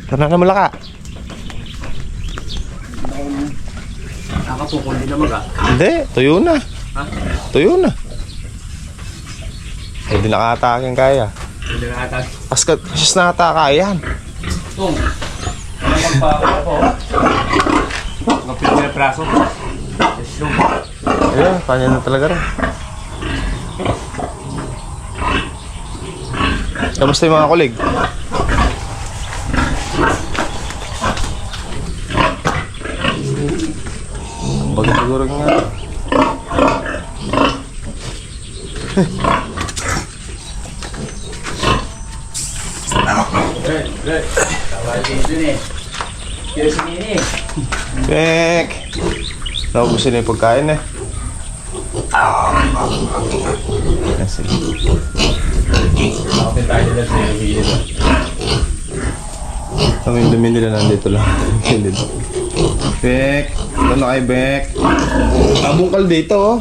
Tara na mula ka. Nakapukul din naman ka. Hindi, tuyo na. Ha? Tuyo na. Hindi nakatakin kaya. Hindi na ata. Paskat, sus nakataka yan. Tung. Ano magpapakita po? Magpapit mo yung praso. Yes, yung. Ayun, kanya na talaga rin. Kamusta yung mga kulig? Baga siguro nga. Good. Tawag dun eh. Kira si Nini. Bek! Naubusin na yung pagkain eh. Yan sige. Nakapit tayo nila sa iyo. Kami yung dumi nila nandito lang. Bek! Doon na kayo, Bek! Abungkal dito oh.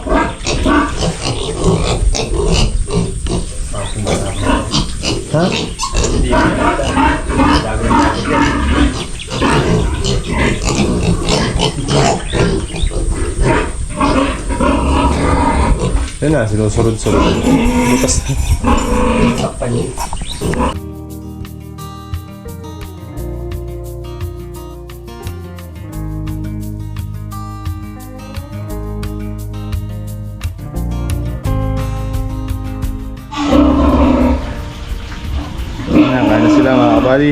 Ha? Hindi na ata. Bago na ata. Yan na, sinusurod-surod. Butas na. Takpan niyo. Ayan, kain na sila mga kabali.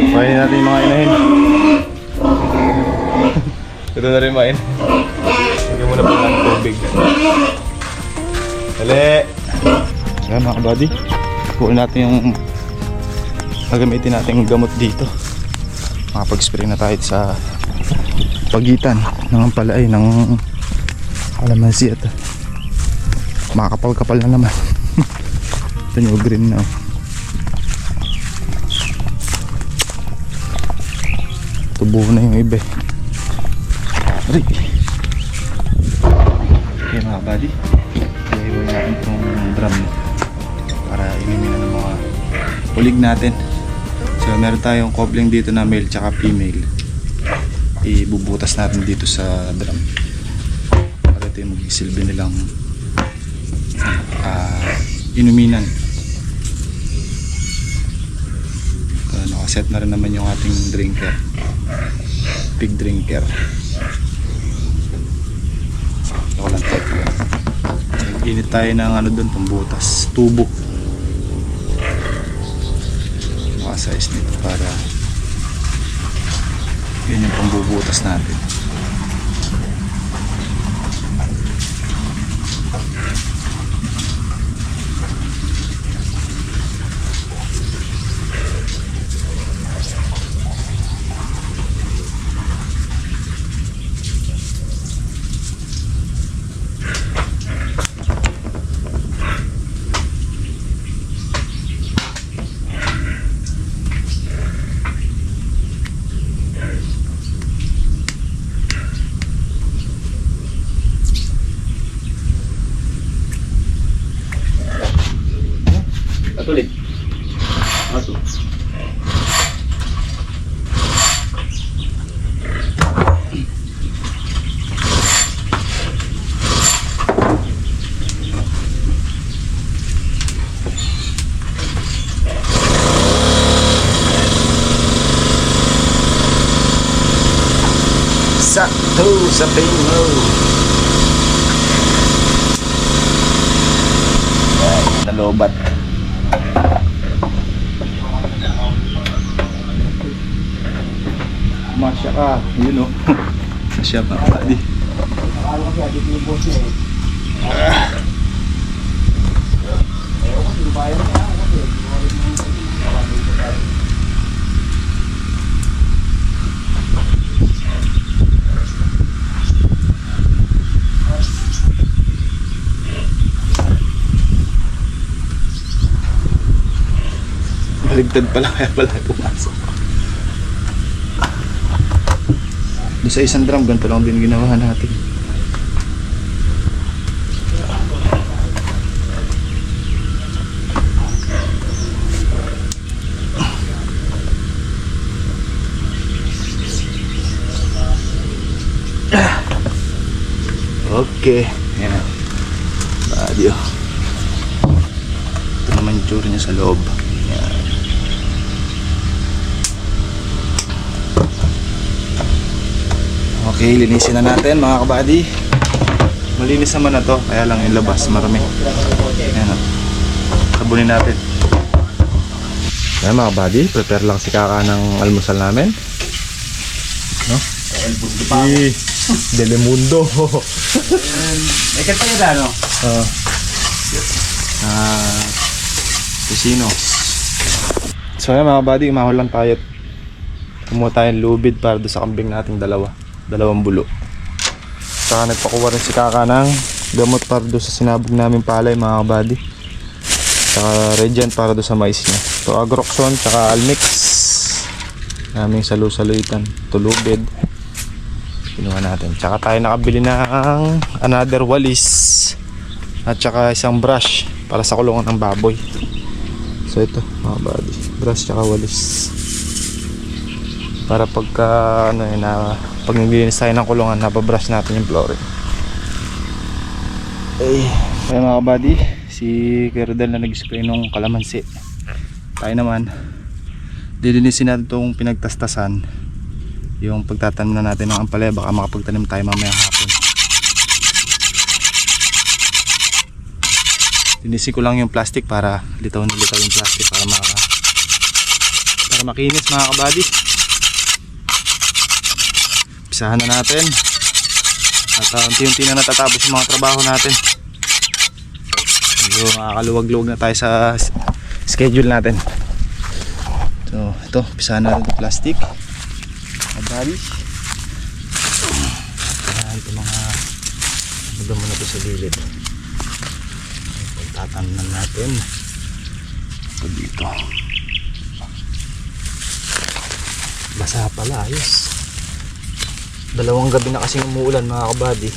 Kainin natin yung mga inahin. Ito na rin main. Lagyan mo na pa ng tubig. Dali! Ayan mga kabali. Kunin natin yung gagamitin natin yung gamot dito. Makapag-spray na tayo sa pagitan ng palay ng kalamansi at makakapal-kapal na naman. Ito yung green na. Tubo na yung iba. Aray! Okay mga buddy, iiwan natin itong drum para inimin na ng mga ulig natin. So meron tayong coupling dito na male tsaka female. Ibubutas natin dito sa drum para ito yung magsisilbi nilang inuminan. Nakaset na rin naman yung ating drinker, pig drinker. Ito lang tayo. Nag-init tayo ng ano doon, pambutas, tubo. Naka-size nito para yun yung pambubutas natin. Patulit. Aso. Sakto sa pingo. Nalobat. Masya ka, yun o. Masya pa ka di. Akala ko siya, dito yung boss niya eh. Ewan ko, sinubayan niya. Baligtad pala, kaya pala pumasok. Doon sa isang drum, ganito lang din ginawa natin. Okay. Yan. Body oh. Ito naman yung tsura niya sa loob. Yan. Okay, linisin na natin mga kabady. Malinis naman na to, kaya lang yung labas marami. Yan oh. Sabunin natin. Yan mga kabady, prepare lang si Kaka ng almusal namin. No? Delemundo. May kanta ka na, no? Kusino. So yan mga buddy, umahol lang tayo. Kumuha tayong lubid para doon sa kambing nating dalawang bulo. Saka nagpakuha rin si Kaka ng gamot para doon sa sinabog namin palay mga buddy. Saka Regent para doon sa mais niya. So Agroxon, saka Almix. Naming salu-saluitan. Tulubid. Kinuha natin. Tsaka tayo nakabili ng another walis at tsaka isang brush para sa kulungan ng baboy. So ito mga buddy, brush tsaka walis para pagka pag naglilinis tayo ng kulungan, napabrush natin yung flooring. Kaya mga buddy, si Kerdel na nag-spray nung kalamansi. Tayo naman dilinisin natin itong pinagtastasan, yung pagtatanim na natin ng ampalaya. Baka makapagtanim tayo mamaya hapon. Linisin ko lang yung plastic para litaw na litaw yung plastic para makinis mga kabady. Pisahan na natin at unti-unti na natatapos yung mga trabaho natin. Medyo makakaluwag-luwag na tayo sa schedule natin. So ito, pisahan natin yung plastic. Kabali. Ito mga magdamo na ito sa gilid. Tatanan natin ito dito. Basa pala, ayos. Dalawang gabi na kasing umuulan mga kabady.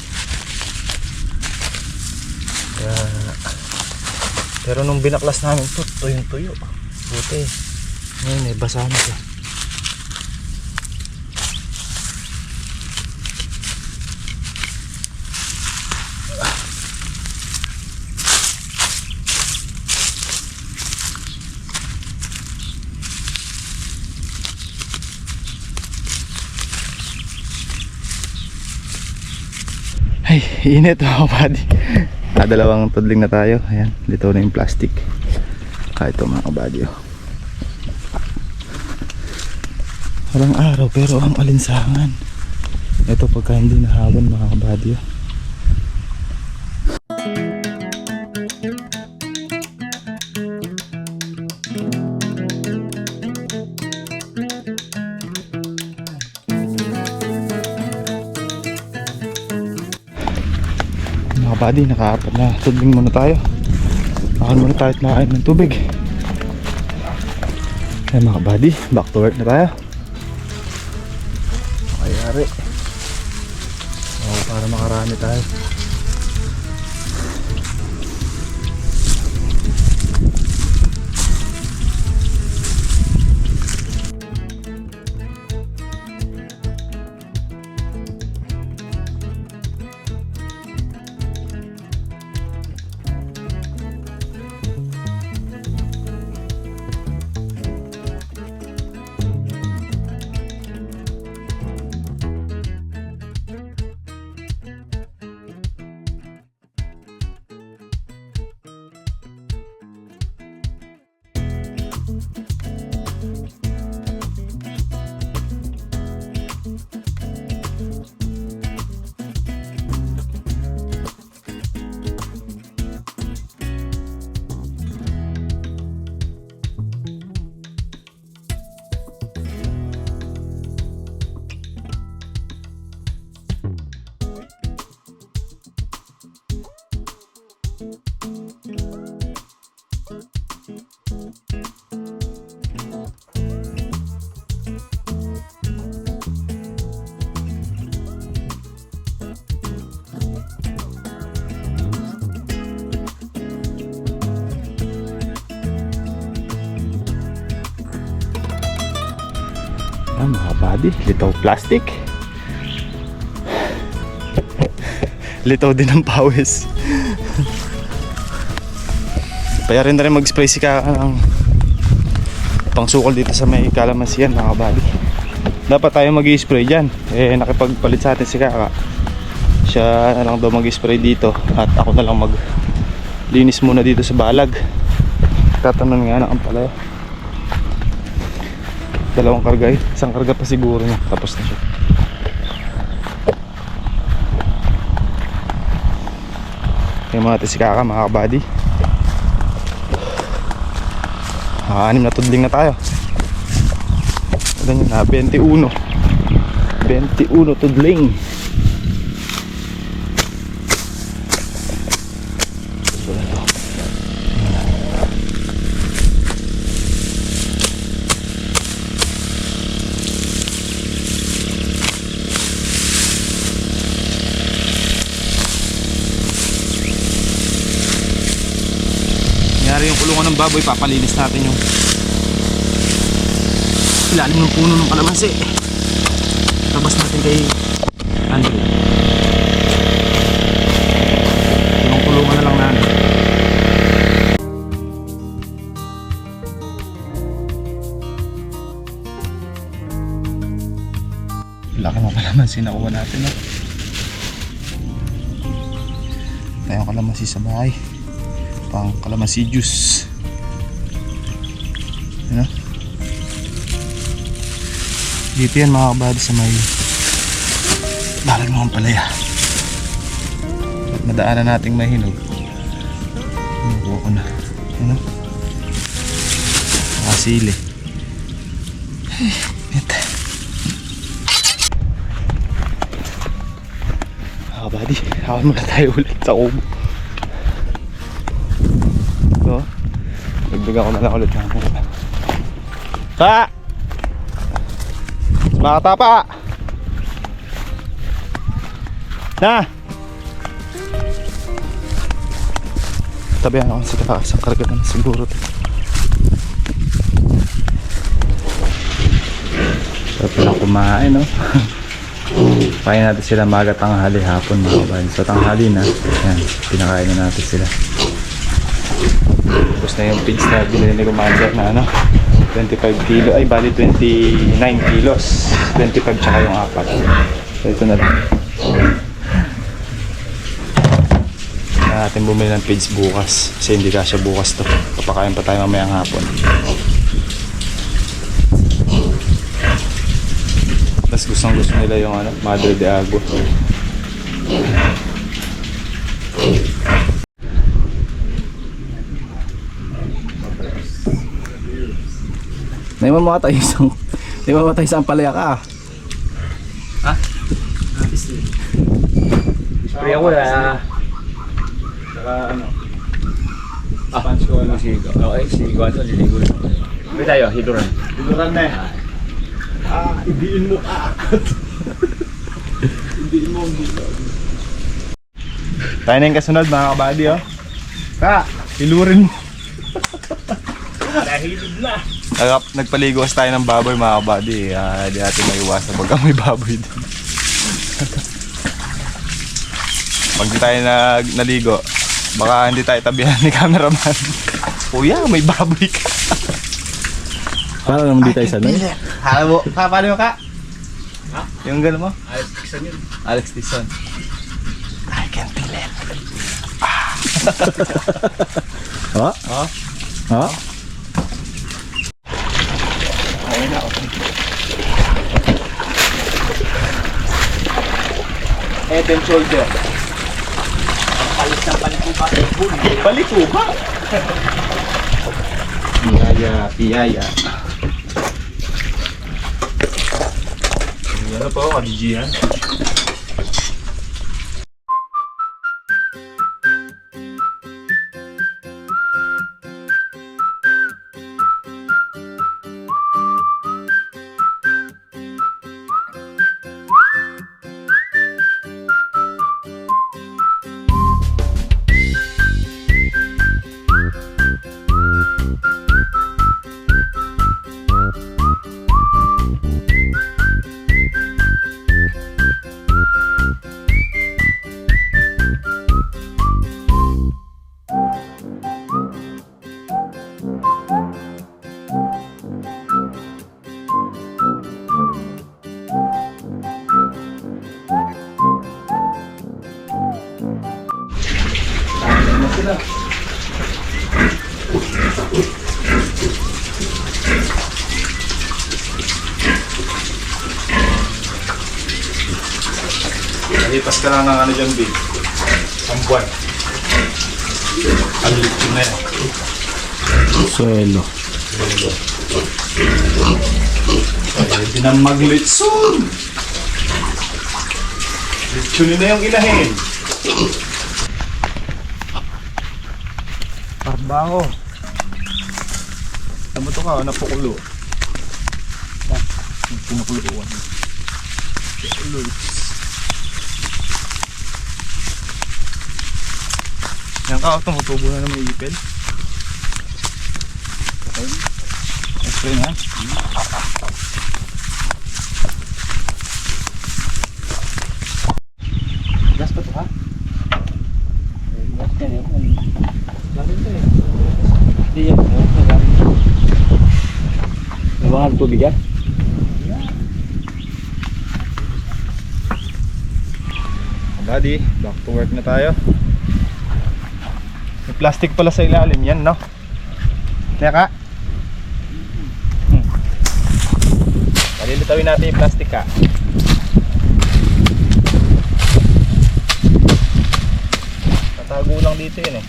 Pero nung binaklas namin ito, tuyong-tuyo. Buti. Ngayon basa na siya. Ay, init mga kabady. Dalawang tudling na tayo. Ayan, dito na yung plastic. Kahit ito mga kabady. Walang araw pero ang alinsangan. Ito pagka hindi nahawan mga kabady. Mga buddy, nakaapat na tudling muna tayo. Makan muna tayo at makain ng tubig. Ay mga buddy, back to work na tayo. Makayari. Para makarami tayo. Mga buddy, litaw plastic. Litaw din ng pawis. Payarin na rin mag-spray si Kaka ng pangsukol dito sa may kalamansian mga kabady. Dapat tayo mag-spray dyan. Eh nakipagpalit sa atin si Kaka. Siya na lang daw mag-spray dito at ako na lang maglinis muna dito sa balag. Tatanan nga na ang palaya. Dalawang karga eh. Isang karga pa siguro niya. Tapos na siya. Yung mga si Kaka mga kabady. 6 na tudling na tayo. Ano yun na? 21 tudling. Nangyari yung kulungan ng baboy, papalinis natin yung ilalim ng puno ng kalamansi. Tabas natin kay Andrew. Kulungan na lang natin. Laki ng kalamansi nakuha natin. Tayong kalamansi sa bahay. Pang kalamansi juice. Ano? Dito yan mga kabady sa may balag ng palaya. Madaanan nating may hinog. Nakuha ko na. Ano? Nakasili. Ito. Mga kabady, hawan muna tayo ulit sa kubo. So, nagbigan ko na lang ulit ng Baka pa! Na! Tabihan ako sa taas. Ang karga na siguro ito. Sarap lang kumain, no? Pain natin sila maga, tanghali, hapon mga kabayan. So tanghali na, yan, pinakain na natin sila. Tapos na yung pigs na binili ni Commander na ano 25 kilo, ay bali 29 kilos 25 tsaka yung 4. So ito na lang na natin bumili ng pigs bukas kasi hindi kasya bukas to, papakain pa tayo mamayang hapon. Tapos gustong gusto nila yung ano, Madre de Agua. Naimamatay isang palaya ka. Ha? Spray ako na. Saka ano? Sponge ko ano sigo. Okay, sigo ato liligo. Pwede tayo, hiduran. Hiduran na eh. Idiin mo Idiin mo ang dito. Tayo na yung kasunod mga kabady oh. Hilurin mo. Nahilid na. Nagpaligo tayo ng baboy mga kabady. Di natin maiwasan pag may baboy din. Pag di tayo naligo, baka hindi tayo tabihan ni cameraman. Kuya, may baboy ka. Para naman di tayo sanay. Paano mo ka? Ha? Yung gano'n mo? Alex Dixon yun. Alex Dixon. I can feel it. Ha? Ha? Ha? Okay na, okay. Head and shoulder. Palit ng palikuba. Palikuba? Piyaya. Ano po, kajijihan? Palipas ka lang ng ano dyan, babe. Ang buwan. Ang lechon na yan. Suelo. Pwede na mag-lechon. Lechonin na yung inahin. Parbango. Tama to ka, napukulo. Pinakuluan. Yan ka, tumutubo na naman ipil. Okay. Explain ha. Gas pa to ha? Gas yan eh. Bakit ito eh? Hindi yan. May mga tubig yan? Buddy, back to work na tayo. May plastic pala sa ilalim yan, no? Teka. Palilitawin natin yung plastic ka. Tatago lang dito yun eh.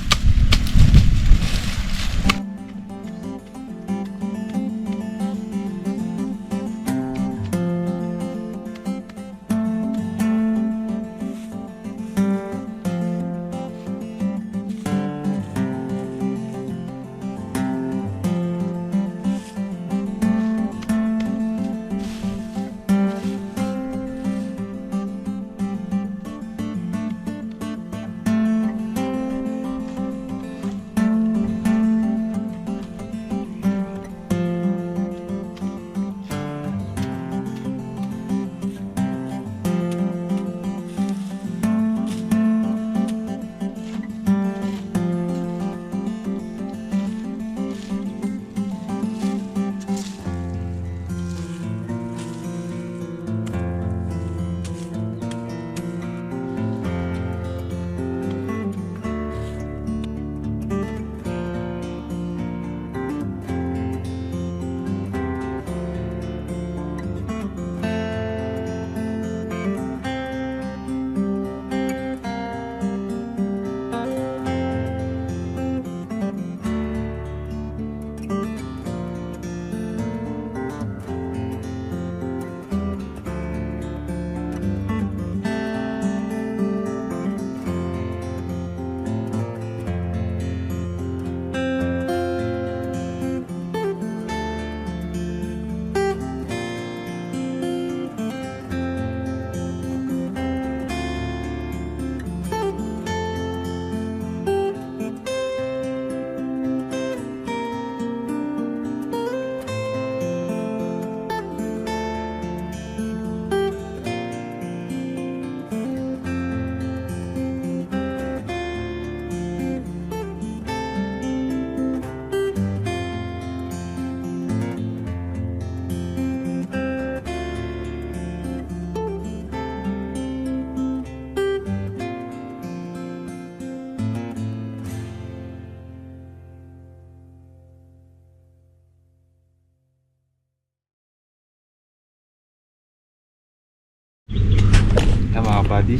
Mga buddy,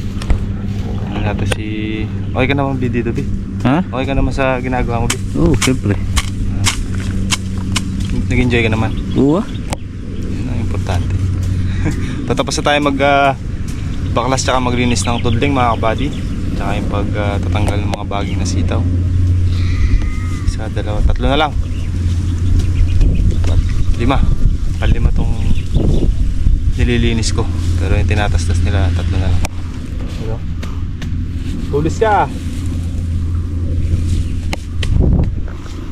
ano natin si... Okay ka naman dito, Bi? Ha? Okay ka naman sa ginagawa mo, Bi? Oo, siyempre. Nag-enjoy ka naman? Oo. Yun ang importante. Tatapos na tayo baklas tsaka maglinis ng tudling, mga kabady. Tsaka yung pagtatanggal ng mga baging na sitaw. Isa, dalawa, tatlo na lang. 5 tong nililinis ko. Pero yung tinatastas nila, 3 na lang. Hello? Tulis ka!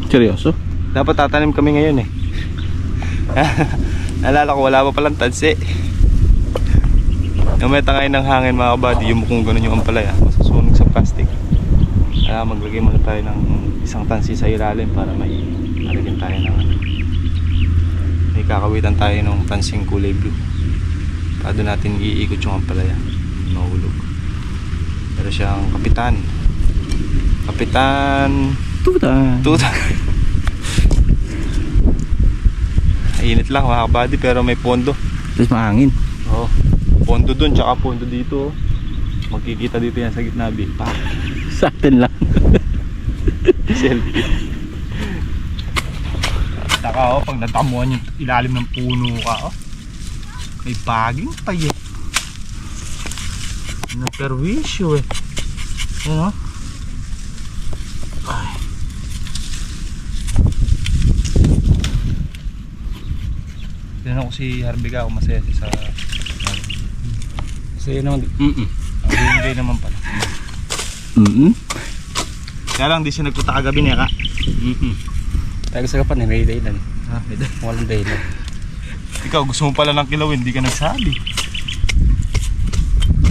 Seryoso? Dapat tatanim kami ngayon eh. Naalala ko, wala pa palang tansi. Yung may tangay ng hangin, mga kabady, yung kung ganun yung ampalaya, masusunog sa plastic. Kaya maglagay muna tayo ng isang tansi sa ilalim para may alagyan tayo ng may kakawitan tayo ng tansing kulay blue. Para doon natin iikot yung ampalaya, mahulog. Pero siyang kapitan Tuta. Init lang, mga kabady, pero may pondo. Tapos mahangin. Oo. Pondo dun, tsaka pondo dito. Magkikita dito yan sa gitna, Bi. Pa. Sa atin lang. Selfie. Taka pag natamuan yung ilalim ng puno ka may paging pa yun. Naperwisyo eh. Yan Ay. Tinan ko si Harvey ka kung masaya siya sa Kasi naman. hindi naman pala. Kaya lang di siya nagpunta kagabi niya ka. Tayo sa kapan, may dahilan. May dahilan. Walang dahilan. Ikaw gusto mo pala ng kilawin, hindi ka nagsabi.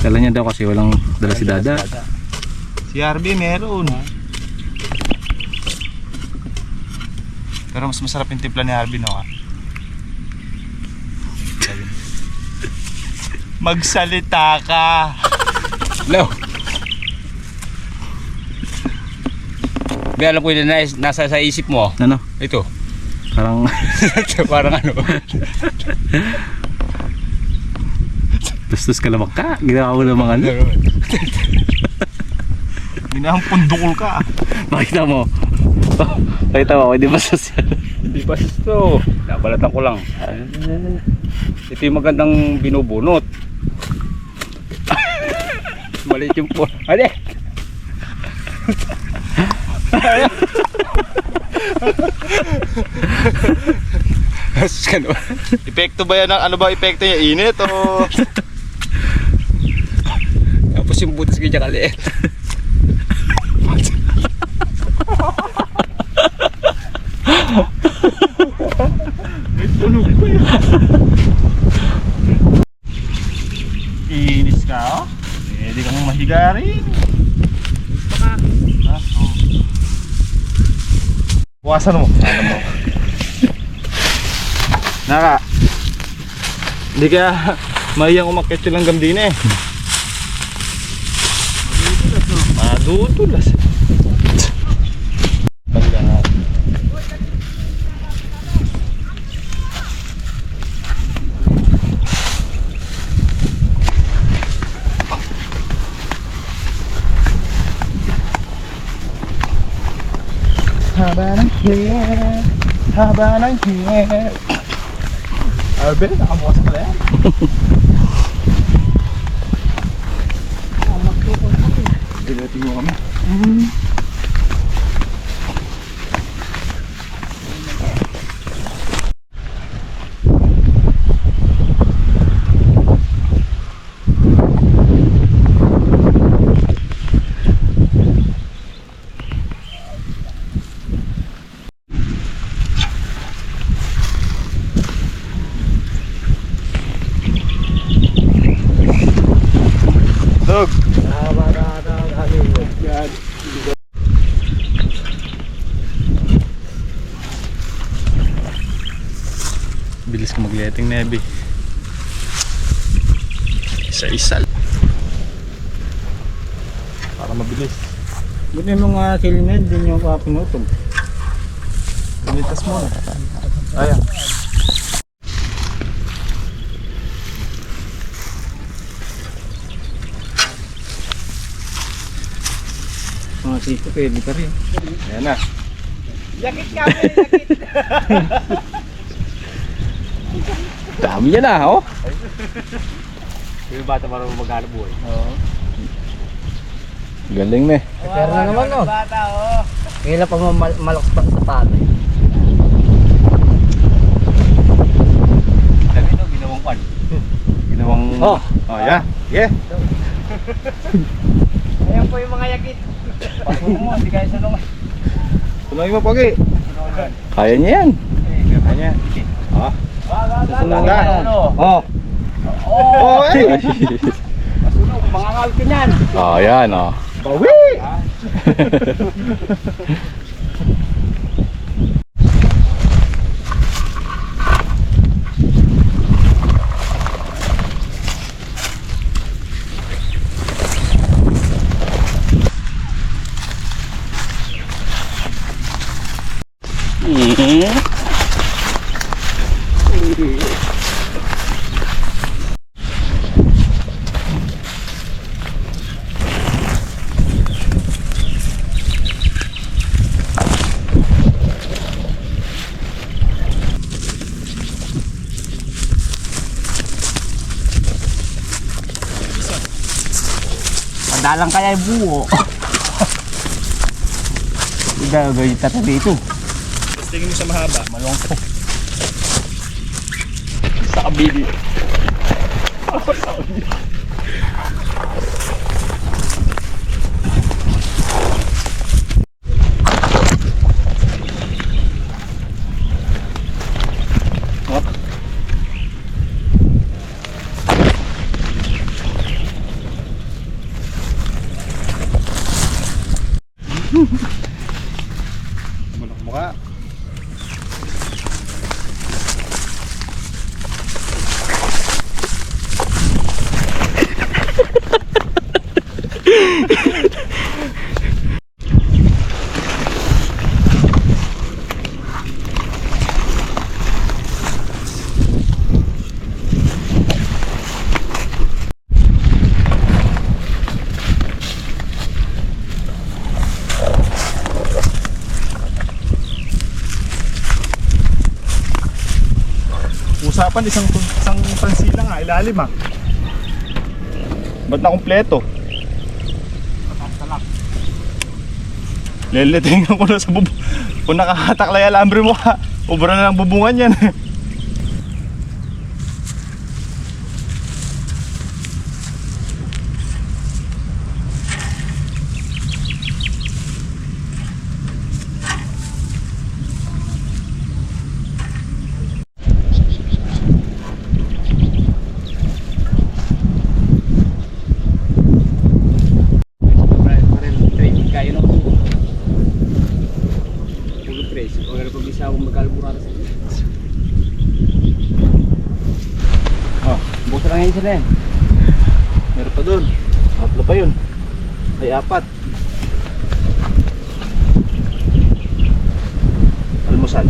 Dala niya daw kasi walang dala si Dada. Si Harvey meron. Pero mas masarap yung timpla ni Harvey, no? Magsalita ka. Hello. May alam ko yun na nasa sa isip mo. Ano? Ito. Parang Parang ano. tustos ka lamang ka. Ginawa mo namang ano. Minahampundukol ka. Pakita mo. Pakita mo, hindi ba sasya? Hindi pa ito. Nabalatan ko lang. Ito yung magandang binubunot. Maliit yung po. Hadi! Epekto ba yan? Ano ba epekto niya? Init o? Tapos yung butas kaya kaliit. Inis ka, pwede kang mahiga rin. Buwasan mo. Ano mo? Naka. Hindi kaya mahiyang umakyat yung langgam din eh. Madudulas. Haba ng hair, haba ng hair. Arben, nakabukas pala yan. Dilating mo kami. Dog. Bilis ka mag-letting, Neby. Isa-isa. Para mabilis. Buti yung mga silined, din yung pinutog. Pinitas mo na. Ayan. Mga sito, pwede pa rin. Ayan na. Yakit ka, yakit! Dami yan oh! Yung bata marunong mag-hanap buhay. Oo. Galing me. Pero na naman bata Kailan pa malakas pa sa pato Sabi ito, ginawang pan. Ginawang... Oh, yeah. Yeah. Ayan po yung mga yakit. Pasok mo, hindi kaya sa naman. Tulungin mo, Pogi. Kaya niya yan. Kaya niya. Ah. Susunog ka. Oh. Oh, eh. Masunog, mga kalkin yan. Oh, yan oh. Bawi! Dalang kaya yung buo. Hindi, gawin tatabi ito. Tapos tingin mo sa mahaba. Malungko. Sa kabili. Mulak mukha. Usapan isang pansila nga, ilalim ah. Ba't na kumpleto? Leletingan ko na sa bubong. Kung nakahataklay alambre mo ha, ubra na ng bubungan yan. Sila yan. Meron pa dun. Tatlo pa yun. Ay, 4. Almusal.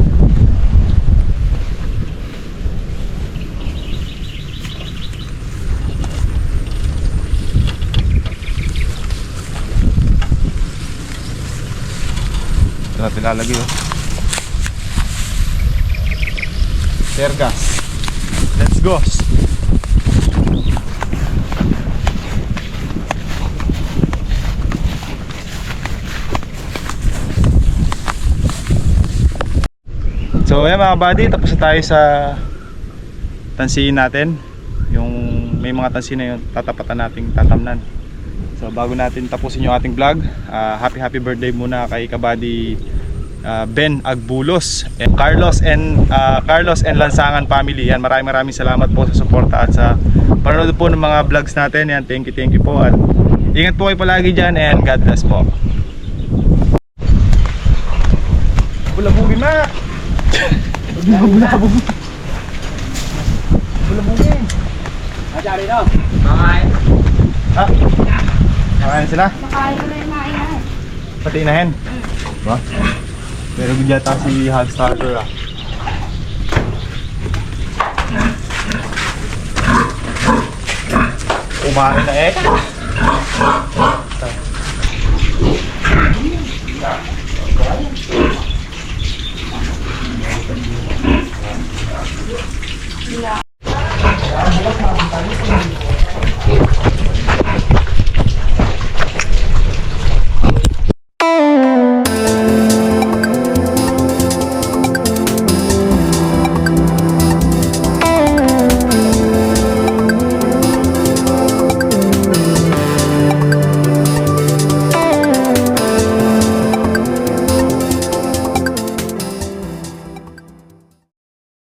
Ito natin lalagay oh. Tear gas. Let's go. So ayan mga buddy, tapos na tayo sa tansihin natin. Yung may mga tansi na yun, tatapatan nating tatamnan. So bago natin tapusin yung ating vlog, happy birthday muna kay kabady Ben Agbulos and Carlos and Lansangan family. Yan, maraming salamat po sa suporta at sa panonood po ng mga vlogs natin. Yan, thank you po at ingat po kayo palagi dyan and God bless po. Bulabugin na! Bulabugin! Ajari daw. Makain. Ha? Makain sila? Makain ko na yung mainan. Pati inahin? Ba? Pero yata si hog starter ah. Kumain na eh.